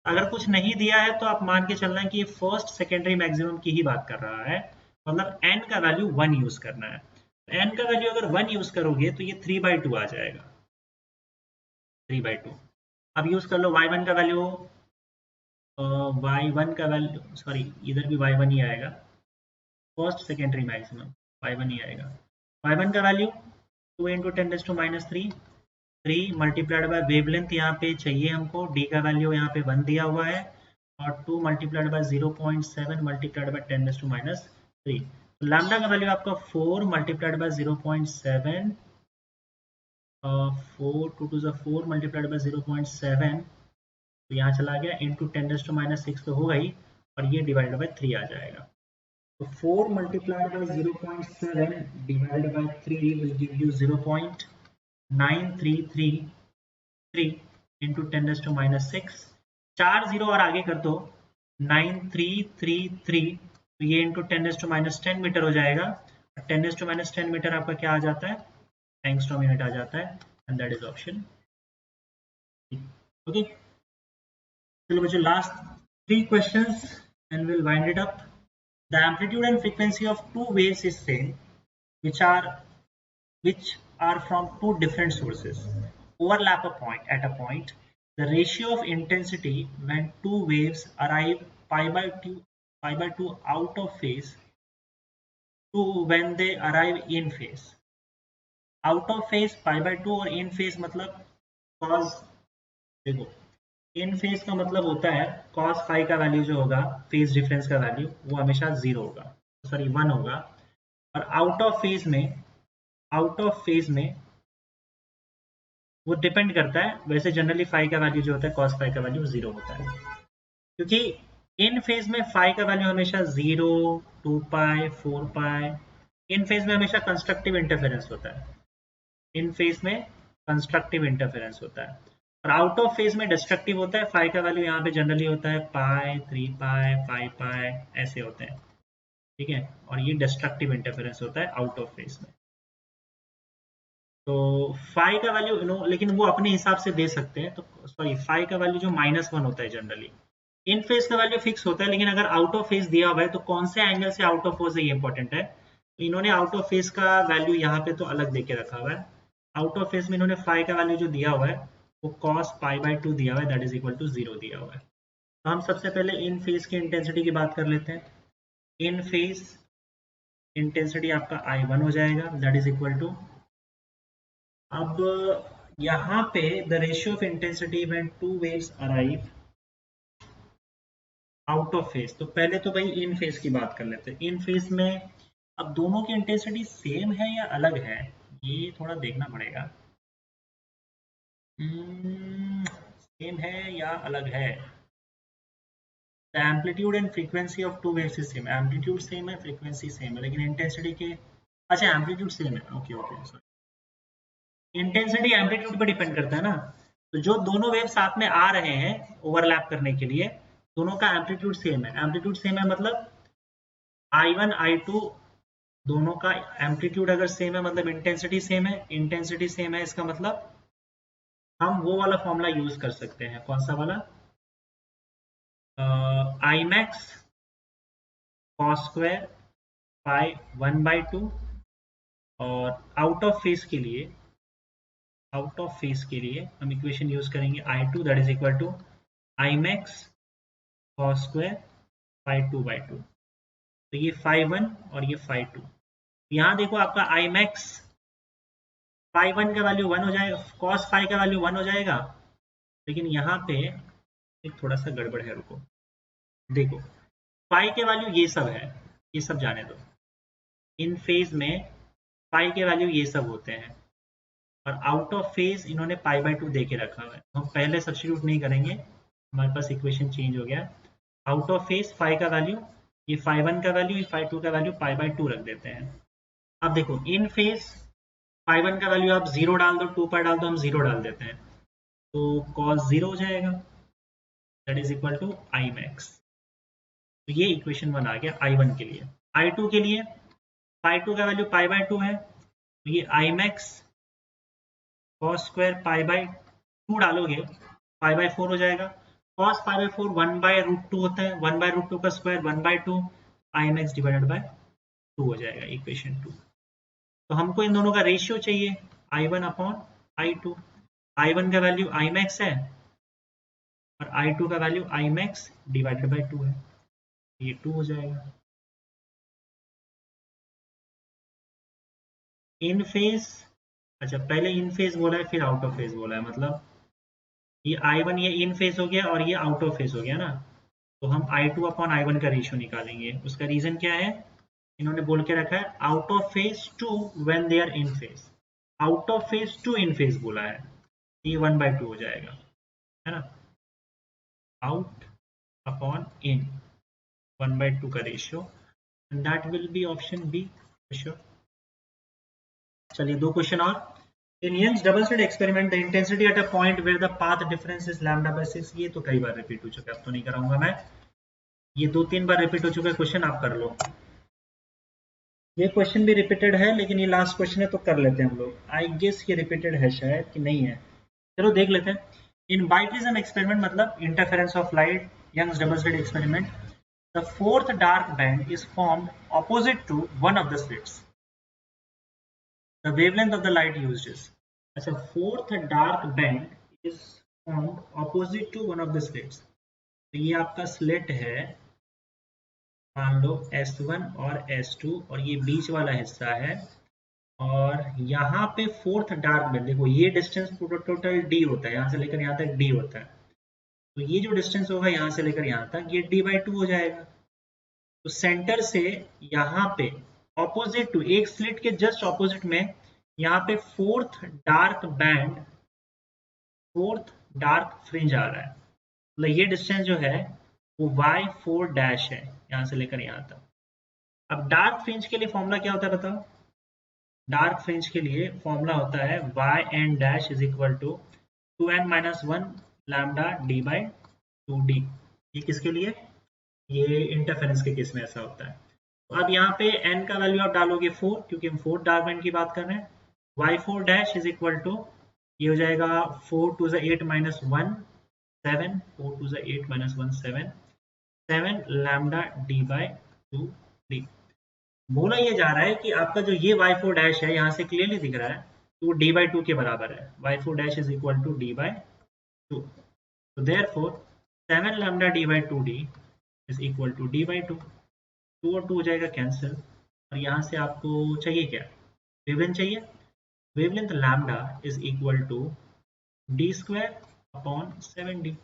अगर कुछ नहीं दिया है तो आप मान के चलना है कि ये फर्स्ट सेकेंडरी मैक्सिमम की ही बात कर रहा है, मतलब n का वैल्यू 1 यूज करना है। n का वैल्यू अगर 1 यूज करोगे तो ये 3/2 आ जाएगा, 3/2। अब यूज कर लो y1 का वैल्यू, y1 का वैल्यू, सॉरी इधर भी y1 ही आएगा, फर्स्ट सेकेंडरी मैक्सिमम y1 ही आएगा। y1 का वैल्यू 2 × 10⁻³ 3 मल्टीप्लाइड बाय वेवलेंथ यहाँ पे चाहिए हमको, d का वैल्यू यहाँ पे 1 दिया हुआ है, और 2 मल्टीप्लाइड बाय 0.7 मल्टीप्लाइड बाय 10⁻³ तो लैम्डा का वैल्यू आपका 4 multiplied by 0.7, 4 2 to 4 multiplied by 0.7 तो यहाँ चला गया, इंटू 10⁻6 तो होगा ही, और ये डिवाइडेड बाय 3 आ जाएगा। तो 4 multiplied by 0.7 divided by 3 will give you 0.9333 into 10⁻6, 4 0 और आगे कर दो 9333, तो ये इंटू 10⁻10 मीटर हो जाएगा, 10⁻10 मीटर आपका क्या आ जाता है, एंगस्ट्रॉम यूनिट आ जाता है, and that is option. Okay, चलो बच्चों last 3 questions and we'll wind it up. The amplitude and frequency of two waves is same, which are from two different sources. Overlap a point at a point. The ratio of intensity when two waves arrive pi by 2 out of phase to when they arrive in phase. Out of phase pi/2 और in phase मतलब cos, देखो इन phase का मतलब होता है cos phi का value जो होगा, फेज डिफरेंस का वैल्यू वो हमेशा 0 होगा, सॉरी 1 होगा, और आउट ऑफ फेज में वो डिपेंड करता है, वैसे जनरली फाई का वैल्यू जो होता है cos फाई का वैल्यू 0 होता है, क्योंकि इन फेज में फाई का वैल्यू हमेशा 0 2 पाई 4 पाई, इन फेज में हमेशा कंस्ट्रक्टिव इंटरफेरेंस होता है, इन फेज में कंस्ट्रक्टिव इंटरफेरेंस होता है, और आउट ऑफ फेज में डिस्ट्रक्टिव होता है। फाई का वैल्यू यहाँ पे जनरली होता है पाई 3 पाई 5 पाई ऐसे होते हैं, ठीक है, और ये डिस्ट्रक्टिव इंटरफेरेंस होता है आउट ऑफ फेज में। तो फाई का वैल्यू लेकिन वो अपने हिसाब से दे सकते हैं, तो सॉरी फाई का वैल्यू जो -1 होता है जनरली, इन फेज का वैल्यू फिक्स होता है, लेकिन अगर आउट ऑफ फेज दिया हुआ है तो कौन से एंगल से आउट ऑफ फेज है ये इंपॉर्टेंट है। तो इन्होंने आउट ऑफ फेज का वैल्यू यहाँ पे तो अलग देके रखा हुआ है, आउट ऑफ फेज में इन्होंने फाई का वैल्यू जो दिया हुआ है वो cos π/2 दिया हुआ है, दैट इज इक्वल टू 0 दिया हुआ है। तो हम सबसे पहले इन फेज की इंटेंसिटी की बात कर लेते हैं। इन फेज इंटेंसिटी आपका I1 हो जाएगा, दैट इज इक्वल टू, अब यहाँ पे the ratio of intensity when two waves arrive out of phase, तो पहले तो भाई इन फेज की बात कर लेते हैं। इन फेज में अब दोनों की इंटेंसिटी सेम है या अलग है, ये थोड़ा देखना पड़ेगा, सेम है या अलग है। The amplitude and frequency of two waves is same. Amplitude same है, frequency same है, लेकिन intensity के, अच्छा amplitude same है, okay okay sorry, intensity amplitude पे डिपेंड करता है ना, तो जो दोनों वेव साथ में आ रहे हैं ओवरलैप करने के लिए, दोनों का एम्पलीट्यूड सेम है। एम्पलीट्यूड सेम है मतलब I1 I2 दोनों का एम्पलीट्यूड अगर सेम है मतलब इंटेंसिटी सेम है, इंटेंसिटी सेम है इसका मतलब हम वो वाला फॉर्मूला यूज कर सकते हैं, कौन सा वाला, Imax cos स्क्वायर पाई 1/2, और आउट ऑफ फेज के लिए हम इक्वेशन यूज करेंगे I2 that is equal to Imax cos square pi 2/2, तो ये φ1 और ये φ2। यहाँ देखो आपका Imax φ1 का वैल्यू 1 हो जाएगा, cos फाई का वैल्यू 1 हो जाएगा, लेकिन यहाँ पे एक थोड़ा सा गड़बड़ है, रुको देखो, फाई के वैल्यू ये सब है, ये सब जाने दो, इन फेज में फाई के वैल्यू ये सब होते हैं, और आउट ऑफ फेज इन्होंने π/2 दे के रखा हुआ है, हम पहले सब्स्टिट्यूट नहीं करेंगे, हमारे पास इक्वेशन चेंज हो गया। आउट ऑफ फेज फाई का वैल्यू, ये φ1 का वैल्यू, ये φ2 का वैल्यू π/2 रख देते हैं। अब देखो इन फेज φ1 का वैल्यू आप 0 डाल दो, 2 पाई डाल दो, हम 0 डाल देते हैं, तो cos 0 हो जाएगा, that is equal to Imax। तो ये इक्वेशन 1 आ गया I1 के लिए। I2 के लिए φ2 का वैल्यू π/2 है, तो ये Imax cos स्क्वायर π/2 डालोगे π/4 हो जाएगा, cos पाई बाय 4 1/√2 होता है, 1/√2 का स्क्वायर 1/2, Imax डिवाइडेड बाय 2 हो जाएगा, इक्वेशन 2। तो हमको इन दोनों का रेशियो चाहिए, I1 अपॉन I2। I1 का वैल्यू Imax है और I2 का वैल्यू Imax डिवाइडेड बाय 2 है, ये 2 हो जाएगा। इन फेज, अच्छा पहले इन फेज बोला है फिर आउट ऑफ फेज बोला है, मतलब ये I1 ये इन फेज हो गया और ये आउट ऑफ फेज हो गया ना, तो हम I2 अपॉन I1 का रेशियो निकालेंगे। उसका रीजन क्या है, इन्होंने बोल के रखा है out of phase to when they are in phase, out of phase to in phase बोला है, ये 1/2 हो जाएगा, है ना, आउट अपॉन इन 1/2 का ratio, and that will be option B for sure. चलिए दो क्वेश्चन और। In Young's double slit experiment, the intensity at a point where the path difference is lambda by 6, ये तो कई बार रिपीट हो चुका है, अब तो नहीं कराऊंगा मैं, ये 2-3 बार रिपीट हो चुका है क्वेश्चन, आप कर लो। ये क्वेश्चन भी रिपीटेड है लेकिन ये लास्ट क्वेश्चन है तो कर लेते हैं हम लोग, आई गेस ये रिपीटेड है शायद कि नहीं है, चलो देख लेते हैं। इन बाइप्रिज्म एक्सपेरिमेंट मतलब interference of light, Young's double slit experiment, the fourth dark band is formed opposite to one of the slits, the wavelength of the light used is, अच्छा fourth dark band is formed opposite to one of the slits, तो ये आपका slit है, मान लो S1 और S2 और ये बीच वाला हिस्सा है, और यहाँ पे फोर्थ डार्क बैंड, देखो ये डिस्टेंस पूरा टोटल d होता है, यहाँ से लेकर यहाँ तक d होता है, तो ये जो डिस्टेंस होगा यहाँ से लेकर यहाँ तक ये d/2 हो जाएगा। तो सेंटर से यहाँ पे ऑपोजिट टू, एक स्लिट के जस्ट ऑपोजिट में यहाँ पे फोर्थ डार्क फ्रिंज आ रहा है, मतलब ये डिस्टेंस जो है वो y4' है, यहाँ से लेकर यहाँ तक। अब डार्क फ्रिंज के लिए फॉर्मूला क्या होता है बताओ, डार्क फ्रिंज के लिए फॉर्मूला होता है yn' is equal to 2n-1 lambda d/2d। ये किसके लिए, ये इंटरफेरेंस के केस में ऐसा होता है। तो अब यहाँ पे n का वैल्यू आप डालोगे 4, क्योंकि हम 4 डार्क बैंड की बात कर रहे हैं, y4' इज इक्वल टू, ये हो जाएगा 4 to the 8 minus 1 7, 4 to the 8 minus 1 7, 7 lambda d/2d। बोला ये जा रहा है कि आपका जो ये y4' है यहाँ से क्लियरली दिख रहा है, तो वो d/2 के बराबर है, y4' is equal to d/2, तो therefore 7 lambda d/2d is equal to d/2, 2 और 2 हो जाएगा कैंसिल, और यहाँ से आपको चाहिए क्या, वेवलेंथ चाहिए, wavelength lambda is equal to d² upon 7d,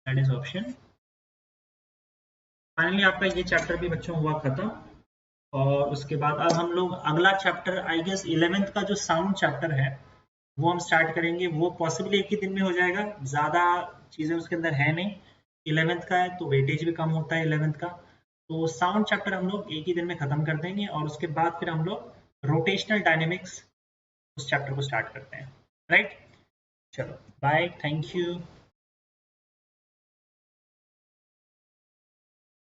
that is option. Finally आपका ये चैप्टर भी बच्चों हुआ खत्म, और उसके बाद अब हम लोग अगला चैप्टर आई गेस 11th का जो साउंड चैप्टर है वो हम स्टार्ट करेंगे, वो पॉसिबली एक ही दिन में हो जाएगा, ज़्यादा चीज़ें उसके अंदर है नहीं, 11th का है तो वेटेज भी कम होता है 11th का, तो साउंड चैप्टर हम लोग एक ही दिन में ख़त्म कर देंगे, और उसके बाद फिर हम लोग रोटेशनल डायनेमिक्स उस चैप्टर को स्टार्ट करते हैं, राइट। चलो बाय, थैंक यू।